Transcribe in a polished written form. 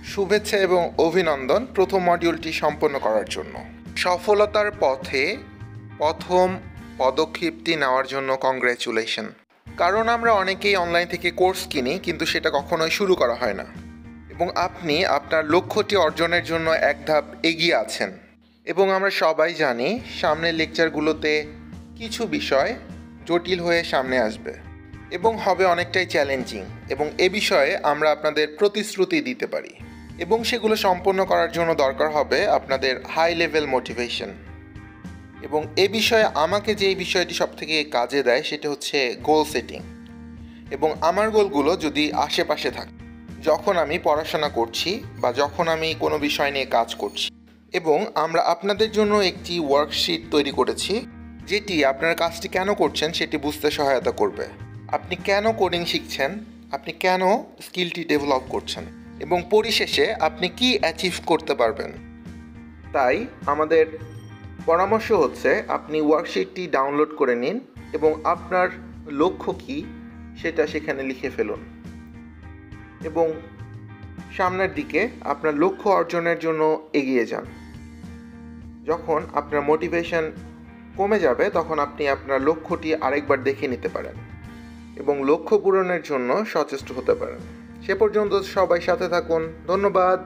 শুভেচ্ছা এবং অভিনন্দন প্রথম মডিউলটি সম্পন্ন করার জন্য। সফলতার পথে প্রথম পদক্ষেপটি নেওয়ার জন্য কংগ্র্যাচুলেশন। কারণ আমরা অনেকেই অনলাইন থেকে কোর্স কিনি, কিন্তু সেটা কখনোই শুরু করা হয় না, এবং আপনি আপনার লক্ষ্যটি অর্জনের জন্য এক ধাপ এগিয়ে আছেন। এবং আমরা সবাই জানি সামনের লেকচারগুলোতে কিছু বিষয় জটিল হয়ে সামনে আসবে এবং হবে অনেকটাই চ্যালেঞ্জিং, এবং এ বিষয়ে আমরা আপনাদের প্রতিশ্রুতি দিতে পারি। এবং সেগুলো সম্পন্ন করার জন্য দরকার হবে আপনাদের হাই লেভেল মোটিভেশন। এবং এ বিষয়ে আমাকে যে বিষয়টি সবথেকে কাজে দেয় সেটা হচ্ছে গোল সেটিং। এবং আমার গোলগুলো যদি আশেপাশে থাকে, যখন আমি পড়াশোনা করছি বা যখন আমি কোনো বিষয় নিয়ে কাজ করছি। এবং আমরা আপনাদের জন্য একটি ওয়ার্কশিট তৈরি করেছি, যেটি আপনার কাজটি কেন করছেন সেটি বুঝতে সহায়তা করবে। আপনি কেন কোডিং শিখছেন, আপনি কেন স্কিলটি ডেভেলপ করছেন, এবং পরিশেষে আপনি কি অ্যাচিভ করতে পারবেন। তাই আমাদের পরামর্শ হচ্ছে আপনি ওয়ার্কশিটটি ডাউনলোড করে নিন এবং আপনার লক্ষ্য কী সেটা সেখানে লিখে ফেলুন, এবং সামনের দিকে আপনার লক্ষ্য অর্জনের জন্য এগিয়ে যান। যখন আপনার মোটিভেশন কমে যাবে তখন আপনি আপনার লক্ষ্যটি আরেকবার দেখে নিতে পারেন এবং লক্ষ্য পূরণের জন্য সচেষ্ট হতে পারেন। সে পর্যন্ত সবাই সাথে থাকুন। ধন্যবাদ।